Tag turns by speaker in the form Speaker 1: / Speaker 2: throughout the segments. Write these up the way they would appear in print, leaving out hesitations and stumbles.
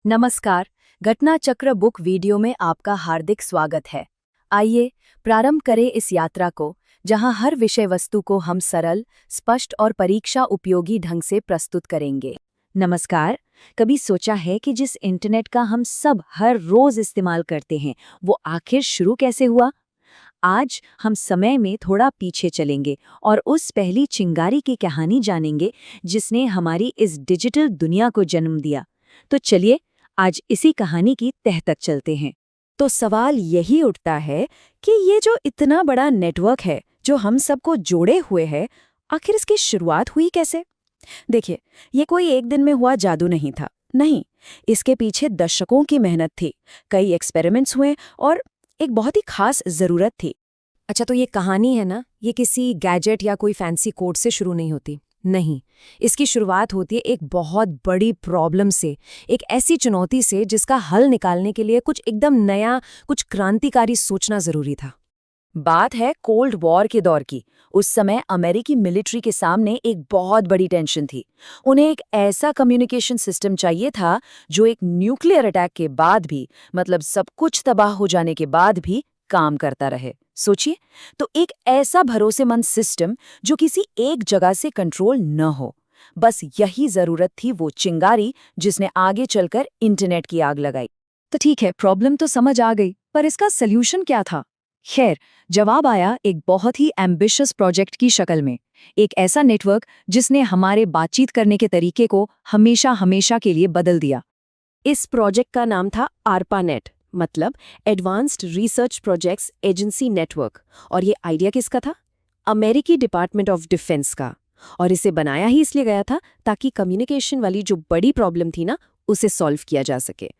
Speaker 1: नमस्कार, घटना चक्र बुक वीडियो में आपका हार्दिक स्वागत है। आइए प्रारंभ करें इस यात्रा को, जहां हर विषय वस्तु को हम सरल, स्पष्ट और परीक्षा उपयोगी ढंग से प्रस्तुत करेंगे।
Speaker 2: नमस्कार। कभी सोचा है कि जिस इंटरनेट का हम सब हर रोज इस्तेमाल करते हैं वो आखिर शुरू कैसे हुआ? आज हम समय में थोड़ा पीछे चलेंगे और उस पहली चिंगारी की कहानी जानेंगे जिसने हमारी इस डिजिटल दुनिया को जन्म दिया। तो चलिए आज इसी कहानी की तह तक चलते हैं। तो सवाल यही उठता है कि ये जो इतना बड़ा नेटवर्क है जो हम सबको जोड़े हुए है, आखिर इसकी शुरुआत हुई कैसे? देखिए, ये कोई एक दिन में हुआ जादू नहीं था। नहीं, इसके पीछे दशकों की मेहनत थी, कई एक्सपेरिमेंट्स हुए और एक बहुत ही खास जरूरत थी।
Speaker 3: अच्छा, तो ये कहानी है ना, ये किसी गैजेट या कोई फैंसी कोड से शुरू नहीं होती। नहीं, इसकी शुरुआत होती है एक बहुत बड़ी प्रॉब्लम से, एक ऐसी चुनौती से जिसका हल निकालने के लिए कुछ एकदम नया, कुछ क्रांतिकारी सोचना जरूरी था।
Speaker 2: बात है कोल्ड वॉर के दौर की। उस समय अमेरिकी मिलिट्री के सामने एक बहुत बड़ी टेंशन थी। उन्हें एक ऐसा कम्युनिकेशन सिस्टम चाहिए था जो एक न्यूक्लियर अटैक के बाद भी, मतलब सब कुछ तबाह हो जाने के बाद भी काम करता रहे। सोचिए, तो एक ऐसा भरोसेमंद सिस्टम जो किसी एक जगह से कंट्रोल न हो। बस यही जरूरत थी, वो चिंगारी जिसने आगे चलकर इंटरनेट की आग लगाई।
Speaker 1: तो ठीक है, प्रॉब्लम तो समझ आ गई, पर इसका सल्यूशन क्या था? खैर, जवाब आया एक बहुत ही एम्बिशियस प्रोजेक्ट की शक्ल में। एक ऐसा नेटवर्क जिसने हमारे बातचीत करने के तरीके को हमेशा हमेशा के लिए बदल दिया।
Speaker 3: इस प्रोजेक्ट का नाम था ARPANET, मतलब advanced research projects agency network. और ये आइडिया किसका था? अमेरिकी डिपार्टमेंट ऑफ डिफेंस का। और इसे बनाया ही इसलिए गया था ताकि कम्युनिकेशन वाली जो बड़ी प्रॉब्लम थी ना, उसे सॉल्व किया जा सके।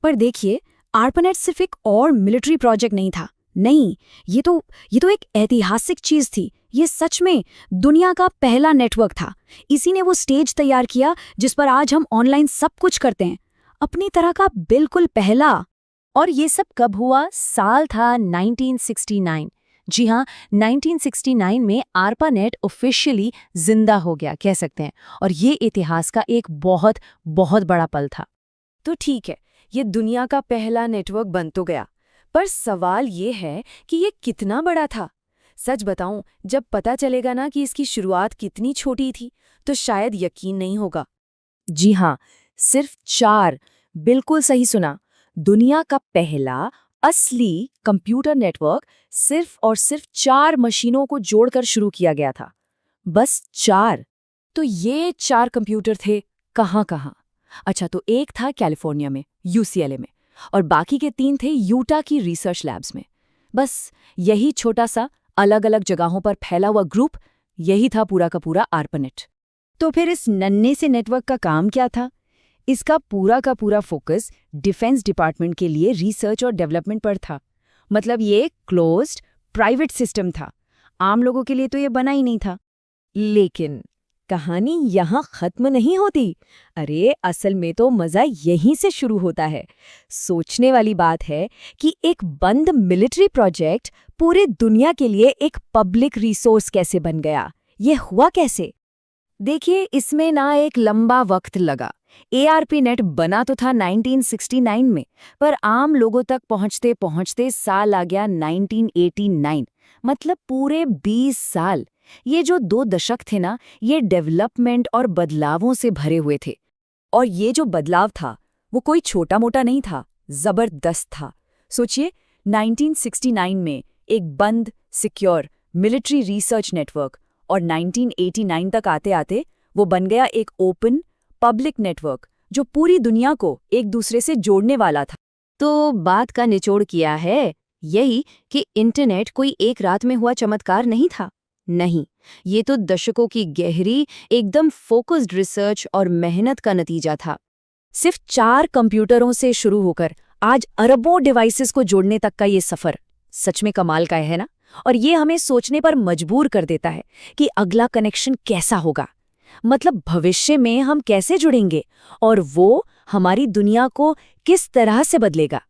Speaker 2: पर देखिए, ARPANET सिर्फ एक और मिलिट्री प्रोजेक्ट नहीं था। नहीं, ये तो एक ऐतिहासिक चीज थी। ये सच में दुनिया का पहला नेटवर्क था। इसी ने वो स्टेज तैयार किया जिस पर आज हम ऑनलाइन सब कुछ करते हैं, अपनी तरह का बिल्कुल पहला।
Speaker 1: और ये सब कब हुआ? साल था 1969। जी हाँ, 1969 में ARPANET ऑफिशियली जिंदा हो गया, कह सकते हैं। और ये इतिहास का एक बहुत बहुत बड़ा पल था।
Speaker 3: तो ठीक है, ये दुनिया का पहला नेटवर्क बन तो गया, पर सवाल ये है कि ये कितना बड़ा था। सच बताऊं, जब पता चलेगा ना कि इसकी शुरुआत कितनी छोटी थी, तो शायद यकीन नहीं होगा।
Speaker 2: जी हाँ, सिर्फ 4, बिल्कुल सही सुना। दुनिया का पहला असली कंप्यूटर नेटवर्क सिर्फ और सिर्फ 4 मशीनों को जोड़कर शुरू किया गया था। बस 4।
Speaker 3: तो ये 4 कंप्यूटर थे कहाँ? अच्छा, तो एक था कैलिफोर्निया में, UCLA में, और बाकी के 3 थे यूटा की रिसर्च लैब्स में। बस यही छोटा सा अलग अलग जगहों पर फैला हुआ ग्रुप, यही था पूरा का पूरा ARPANET।
Speaker 2: तो फिर इस नन्हे से नेटवर्क का काम क्या था? इसका पूरा का पूरा फोकस डिफेंस डिपार्टमेंट के लिए रिसर्च और डेवलपमेंट पर था। मतलब ये क्लोज्ड प्राइवेट सिस्टम था, आम लोगों के लिए तो ये बना ही नहीं था। लेकिन कहानी यहाँ खत्म नहीं होती। अरे, असल में तो मजा यहीं से शुरू होता है। सोचने वाली बात है कि एक बंद मिलिट्री प्रोजेक्ट पूरे दुनिया के लिए एक पब्लिक रिसोर्स कैसे बन गया? ये हुआ कैसे? देखिए, इसमें ना एक लंबा वक्त लगा। ARPANET बना तो था 1969 में, पर आम लोगों तक पहुंचते पहुंचते साल आ गया 1989। मतलब पूरे 20 साल। ये जो 2 दशक थे ना, ये डेवलपमेंट और बदलावों से भरे हुए थे। और ये जो बदलाव था, वो कोई छोटा मोटा नहीं था, जबरदस्त था। सोचिए, 1969 में एक बंद, सिक्योर मिलिट्री रिसर्च नेटवर्क, और 1989 तक आते आते वो बन गया एक ओपन पब्लिक नेटवर्क जो पूरी दुनिया को एक दूसरे से जोड़ने वाला था।
Speaker 1: तो बात का निचोड़ किया है यही कि इंटरनेट कोई एक रात में हुआ चमत्कार नहीं था। नहीं, ये तो दशकों की गहरी, एकदम फोकस्ड रिसर्च और मेहनत का नतीजा था।
Speaker 2: सिर्फ 4 कंप्यूटरों से शुरू होकर आज अरबों डिवाइसेस को जोड़ने तक का ये सफर सच में कमाल का है ना? और ये हमें सोचने पर मजबूर कर देता है कि अगला कनेक्शन कैसा होगा। मतलब भविष्य में हम कैसे जुड़ेंगे और वो हमारी दुनिया को किस तरह से बदलेगा।